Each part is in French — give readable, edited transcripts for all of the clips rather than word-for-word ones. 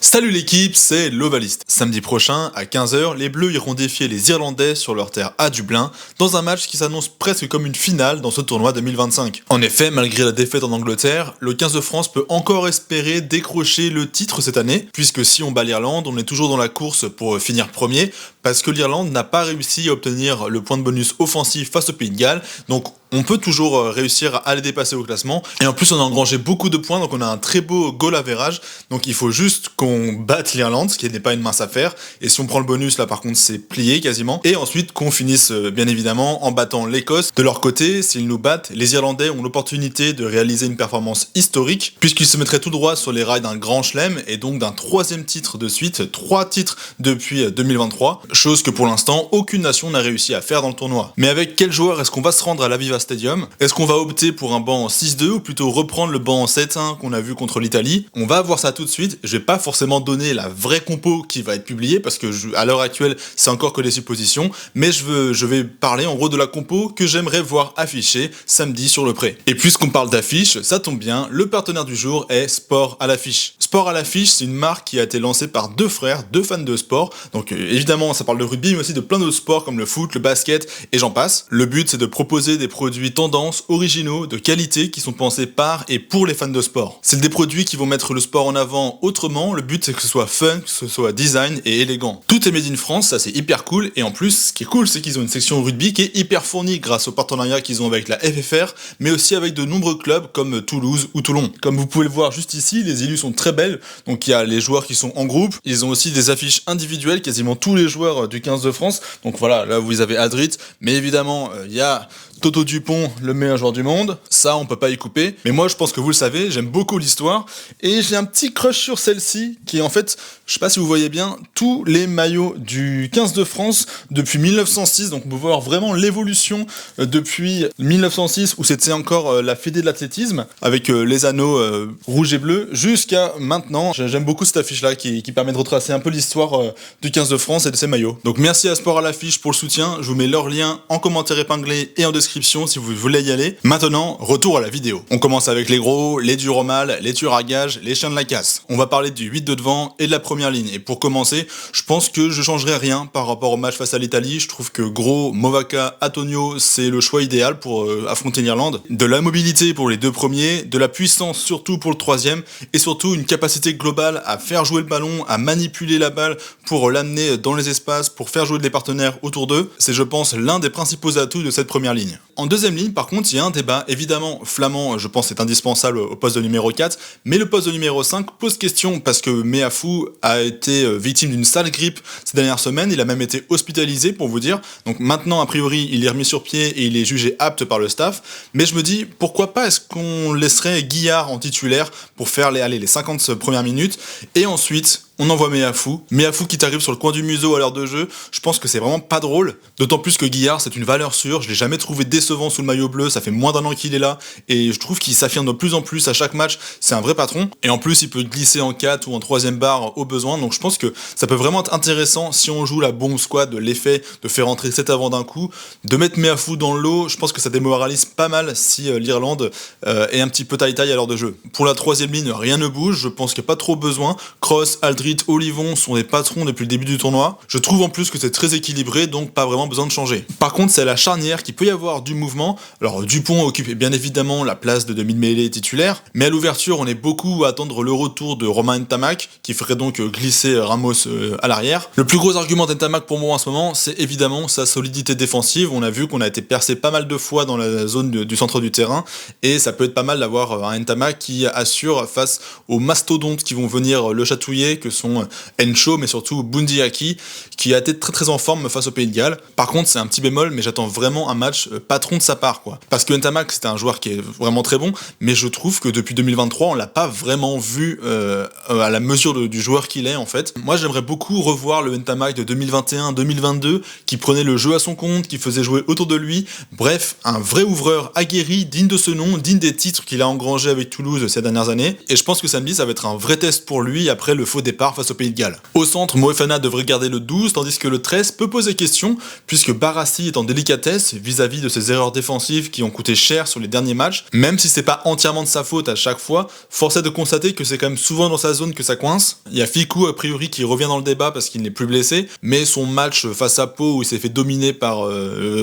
Salut l'équipe, c'est l'Ovaliste. Samedi prochain, à 15h, les Bleus iront défier les Irlandais sur leur terre à Dublin, dans un match qui s'annonce presque comme une finale dans ce tournoi 2025. En effet, malgré la défaite en Angleterre, le 15 de France peut encore espérer décrocher le titre cette année, puisque si on bat l'Irlande, on est toujours dans la course pour finir premier, parce que l'Irlande n'a pas réussi à obtenir le point de bonus offensif face au Pays de Galles, donc on peut toujours réussir à les dépasser au classement. Et en plus, on a engrangé beaucoup de points, donc on a un très beau goal average. Donc il faut juste qu'on batte l'Irlande, ce qui n'est pas une mince affaire. Et si on prend le bonus, là par contre, c'est plié quasiment. Et ensuite, qu'on finisse bien évidemment en battant l'Écosse. De leur côté, s'ils nous battent, les Irlandais ont l'opportunité de réaliser une performance historique, puisqu'ils se mettraient tout droit sur les rails d'un grand chelem, et donc d'un troisième titre de suite, 3 titres depuis 2023, chose que pour l'instant, aucune nation n'a réussi à faire dans le tournoi. Mais avec quel joueur est-ce qu'on va se rendre à l'Aviva Stadium? Est-ce qu'on va opter pour un banc en 6-2 ou plutôt reprendre le banc en 7-1 qu'on a vu contre l'Italie? On va voir ça tout de suite. Je vais pas forcément donner la vraie compo qui va être publiée parce que à l'heure actuelle c'est encore que des suppositions, mais je vais parler en gros de la compo que j'aimerais voir affichée samedi sur le pré. Et puisqu'on parle d'affiche, ça tombe bien, le partenaire du jour est Sport à l'affiche. Sport à l'affiche, c'est une marque qui a été lancée par deux frères, deux fans de sport. Donc évidemment ça parle de rugby mais aussi de plein d'autres sports comme le foot, le basket et j'en passe. Le but c'est de proposer des produits tendances, originaux, de qualité, qui sont pensés par et pour les fans de sport. C'est des produits qui vont mettre le sport en avant autrement, le but c'est que ce soit fun, que ce soit design et élégant. Tout est made in France, ça c'est hyper cool, et en plus, ce qui est cool, c'est qu'ils ont une section rugby qui est hyper fournie grâce au partenariat qu'ils ont avec la FFR, mais aussi avec de nombreux clubs comme Toulouse ou Toulon. Comme vous pouvez le voir juste ici, les illus sont très belles, donc il y a les joueurs qui sont en groupe, ils ont aussi des affiches individuelles, quasiment tous les joueurs du 15 de France, donc voilà, là vous avez Adrit, mais évidemment, il y a Toto Dupont, le meilleur joueur du monde, ça on peut pas y couper, mais moi je pense que vous le savez, j'aime beaucoup l'histoire, et j'ai un petit crush sur celle-ci, qui est en fait, je sais pas si vous voyez bien, tous les maillots du 15 de France depuis 1906, donc on peut voir vraiment l'évolution depuis 1906, où c'était encore la fédé de l'athlétisme, avec les anneaux rouges et bleus, jusqu'à maintenant. J'aime beaucoup cette affiche-là, qui permet de retracer un peu l'histoire du 15 de France et de ses maillots. Donc merci à Sport à l'affiche pour le soutien, je vous mets leur lien en commentaire épinglé et en description si vous voulez y aller. Maintenant, retour à la vidéo. On commence avec les gros, les durs au mal, les tueurs à gages, les chiens de la casse. On va parler du 8 de devant et de la première ligne. Et pour commencer, je pense que je changerai rien par rapport au match face à l'Italie. Je trouve que Gros, Movaca, Antonio, c'est le choix idéal pour affronter l'Irlande. De la mobilité pour les deux premiers, de la puissance surtout pour le troisième, et surtout une capacité globale à faire jouer le ballon, à manipuler la balle pour l'amener dans les espaces, pour faire jouer des partenaires autour d'eux. C'est, je pense, l'un des principaux atouts de cette première ligne. En deuxième ligne, par contre, il y a un débat. Évidemment, Flamand, je pense, est indispensable au poste de numéro 4, mais le poste de numéro 5 pose question parce que Meafou a été victime d'une sale grippe ces dernières semaines. Il a même été hospitalisé, pour vous dire. Donc maintenant, a priori, il est remis sur pied et il est jugé apte par le staff. Mais je me dis, pourquoi pas est-ce qu'on laisserait Guillard en titulaire pour faire les 50 premières minutes et ensuite on envoie Meafou qui t'arrive sur le coin du museau à l'heure de jeu, je pense que c'est vraiment pas drôle, d'autant plus que Guillard c'est une valeur sûre, je l'ai jamais trouvé décevant sous le maillot bleu, ça fait moins d'un an qu'il est là, et je trouve qu'il s'affirme de plus en plus à chaque match, c'est un vrai patron, et en plus il peut glisser en 4 ou en 3ème barre au besoin, donc je pense que ça peut vraiment être intéressant si on joue la bombe squad, l'effet de faire rentrer 7 avant d'un coup, de mettre Meafou dans le lot, je pense que ça démoralise pas mal si l'Irlande est un petit peu taille-taille à l'heure de jeu. Pour la 3ème ligne, rien ne bouge, je pense qu'il n'y a pas trop besoin, Cross, Aldrit, Olivon sont des patrons depuis le début du tournoi. Je trouve en plus que c'est très équilibré, donc pas vraiment besoin de changer. Par contre, c'est à la charnière qu'il peut y avoir du mouvement. Alors Dupont occupe bien évidemment la place de demi-mêlée titulaire, mais à l'ouverture, on est beaucoup à attendre le retour de Romain Ntamak, qui ferait donc glisser Ramos à l'arrière. Le plus gros argument d'Ntamak pour moi en ce moment, c'est évidemment sa solidité défensive. On a vu qu'on a été percé pas mal de fois dans la zone du centre du terrain, et ça peut être pas mal d'avoir un Ntamak qui assure face aux mastodontes qui vont venir le chatouiller, que sont Encho, mais surtout Bundiaki, qui a été très très en forme face au Pays de Galles. Par contre, c'est un petit bémol, mais j'attends vraiment un match patron de sa part, quoi. Parce que Ntamak, c'était un joueur qui est vraiment très bon, mais je trouve que depuis 2023, on l'a pas vraiment vu à la mesure du joueur qu'il est, en fait. Moi, j'aimerais beaucoup revoir le Ntamak de 2021-2022, qui prenait le jeu à son compte, qui faisait jouer autour de lui. Bref, un vrai ouvreur aguerri, digne de ce nom, digne des titres qu'il a engrangés avec Toulouse ces dernières années. Et je pense que samedi, ça va être un vrai test pour lui après le faux départ face au Pays de Galles. Au centre, Moefana devrait garder le 12, tandis que le 13 peut poser question, puisque Barassi est en délicatesse vis-à-vis de ses erreurs défensives qui ont coûté cher sur les derniers matchs, même si c'est pas entièrement de sa faute à chaque fois, force est de constater que c'est quand même souvent dans sa zone que ça coince. Il y a Fickou a priori qui revient dans le débat parce qu'il n'est plus blessé, mais son match face à Pau où il s'est fait dominer par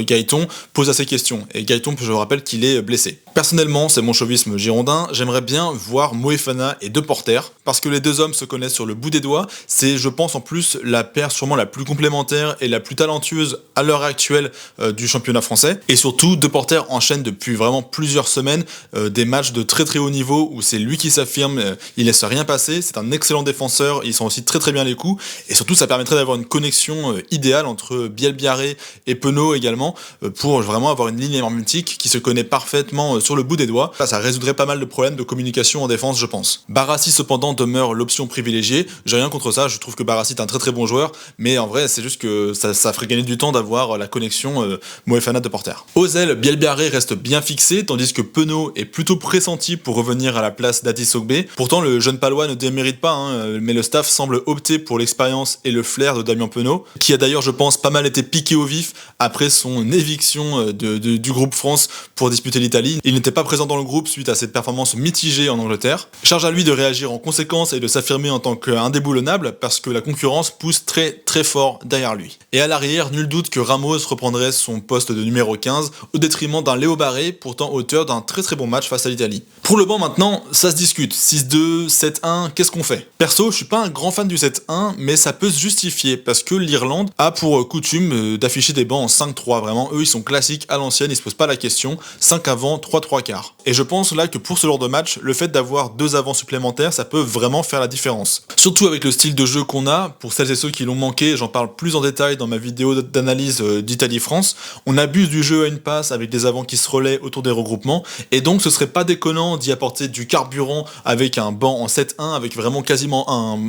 Gaëton pose assez questions, et Gaëton, je rappelle qu'il est blessé. Personnellement, c'est mon chauvisme girondin, j'aimerais bien voir Moefana et Deporter, parce que les deux hommes se connaissent sur le bout des doigts, c'est je pense en plus la paire sûrement la plus complémentaire et la plus talentueuse à l'heure actuelle du championnat français, et surtout Deporter enchaîne depuis vraiment plusieurs semaines des matchs de très très haut niveau où c'est lui qui s'affirme, il laisse rien passer, c'est un excellent défenseur, il sent aussi très très bien les coups, et surtout ça permettrait d'avoir une connexion idéale entre Bielbiarré et Penaud également, pour vraiment avoir une ligne hermétique qui se connaît parfaitement sur le bout des doigts. Ça résoudrait pas mal de problèmes de communication en défense, je pense. Barassi cependant demeure l'option privilégiée, j'ai rien contre ça, je trouve que Barassi est un très très bon joueur, mais en vrai c'est juste que ça ferait gagner du temps d'avoir la connexion Moefana de Porter. Aux ailes, Bielbiarré reste bien fixé, tandis que Penaud est plutôt pressenti pour revenir à la place d'Atis Sogbe. Pourtant le jeune palois ne démérite pas, mais le staff semble opter pour l'expérience et le flair de Damien Penaud, qui a d'ailleurs je pense pas mal été piqué au vif après son éviction du groupe France pour disputer l'Italie. Il n'était pas présent dans le groupe suite à cette performance mitigée en Angleterre. Charge à lui de réagir en conséquence et de s'affirmer en tant qu'indéboulonnable parce que la concurrence pousse très très fort derrière lui. Et à l'arrière, nul doute que Ramos reprendrait son poste de numéro 15 au détriment d'un Léo Barré, pourtant auteur d'un très très bon match face à l'Italie. Pour le banc maintenant, ça se discute. 6-2, 7-1, qu'est-ce qu'on fait? Perso, je suis pas un grand fan du 7-1, mais ça peut se justifier parce que l'Irlande a pour coutume d'afficher des bancs en 5-3. Vraiment, eux ils sont classiques à l'ancienne, ils se posent pas la question. 5 avant, 3 quarts. Et je pense là que pour ce genre de match, le fait d'avoir 2 avants supplémentaires, ça peut vraiment faire la différence. Surtout avec le style de jeu qu'on a, pour celles et ceux qui l'ont manqué, j'en parle plus en détail dans ma vidéo d'analyse d'Italie-France, on abuse du jeu à une passe avec des avants qui se relaient autour des regroupements, et donc ce serait pas déconnant d'y apporter du carburant avec un banc en 7-1, avec vraiment quasiment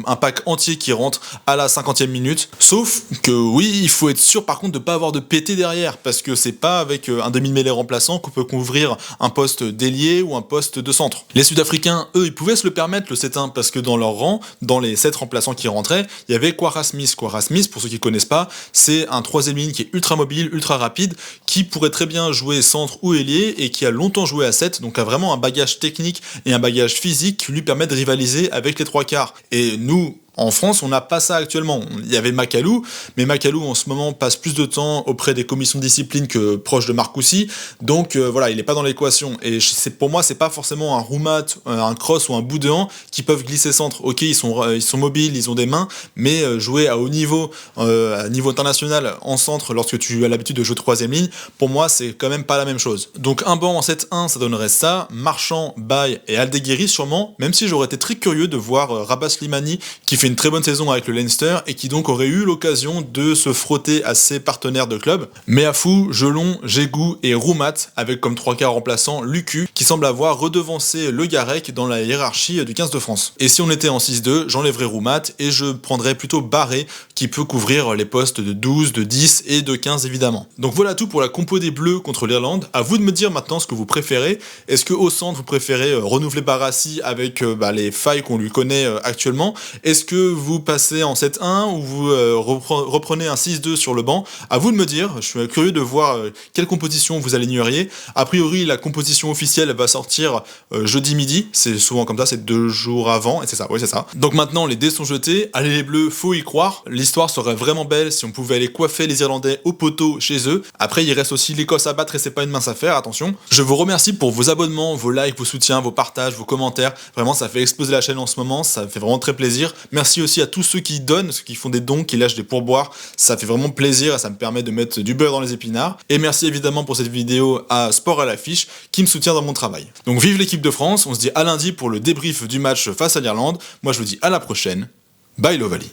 un pack entier qui rentre à la 50e minute, sauf que oui, il faut être sûr par contre de pas avoir de pété derrière, parce que c'est pas avec un demi-mêlée remplaçant qu'on peut couvrir un poste d'ailier ou un poste de centre. Les Sud-Africains, eux, ils pouvaient se le permettre le 7-1, parce que dans leur rang, dans les 7 remplaçants qui rentraient, il y avait Kwara Smith. Kwara Smith, pour ceux qui connaissent pas, c'est un troisième ligne qui est ultra mobile, ultra rapide, qui pourrait très bien jouer centre ou ailier et qui a longtemps joué à 7, donc a vraiment un bagage technique et un bagage physique qui lui permet de rivaliser avec les 3 quarts. Et nous, en France, on n'a pas ça actuellement. Il y avait Macalou, mais Macalou en ce moment passe plus de temps auprès des commissions de discipline que proche de Marcoussis, donc voilà, il n'est pas dans l'équation. Et pour moi, c'est pas forcément un Roumat, un Cross ou un Boudéan qui peuvent glisser centre. Ok, ils sont mobiles, ils ont des mains, mais jouer à haut niveau, à niveau international en centre, lorsque tu as l'habitude de jouer 3ème ligne, pour moi, c'est quand même pas la même chose. Donc un banc en 7-1, ça donnerait ça, Marchand, Baye et Aldeguerri sûrement, même si j'aurais été très curieux de voir Rabah Slimani qui fait une très bonne saison avec le Leinster et qui donc aurait eu l'occasion de se frotter à ses partenaires de club. Meafou, Jelon, Jégou et Roumat avec comme 3 quarts remplaçants Lucu qui semble avoir redevancé Le Garec dans la hiérarchie du 15 de France. Et si on était en 6-2, j'enlèverais Roumat et je prendrais plutôt Barré qui peut couvrir les postes de 12, de 10 et de 15 évidemment. Donc voilà tout pour la compo des Bleus contre l'Irlande. À vous de me dire maintenant ce que vous préférez. Est-ce que au centre vous préférez renouveler Barassi avec les failles qu'on lui connaît actuellement? Est-ce que vous passez en 7-1 ou vous reprenez un 6-2 sur le banc? À vous de me dire, je suis curieux de voir quelle composition vous aligneriez. A priori, la composition officielle va sortir jeudi midi, c'est souvent comme ça, c'est 2 jours avant, et c'est ça, oui c'est ça. Donc maintenant, les dés sont jetés, allez les Bleus, faut y croire. L'histoire serait vraiment belle si on pouvait aller coiffer les Irlandais au poteau chez eux. Après, il reste aussi l'Écosse à battre et c'est pas une mince affaire, attention. Je vous remercie pour vos abonnements, vos likes, vos soutiens, vos partages, vos commentaires. Vraiment, ça fait exploser la chaîne en ce moment, ça fait vraiment très plaisir. Merci aussi à tous ceux qui donnent, ceux qui font des dons, qui lâchent des pourboires, ça fait vraiment plaisir et ça me permet de mettre du beurre dans les épinards. Et merci évidemment pour cette vidéo à Sport à l'affiche qui me soutient dans mon travail. Donc vive l'équipe de France, on se dit à lundi pour le débrief du match face à l'Irlande. Moi je vous dis à la prochaine, bye l'Ovalie.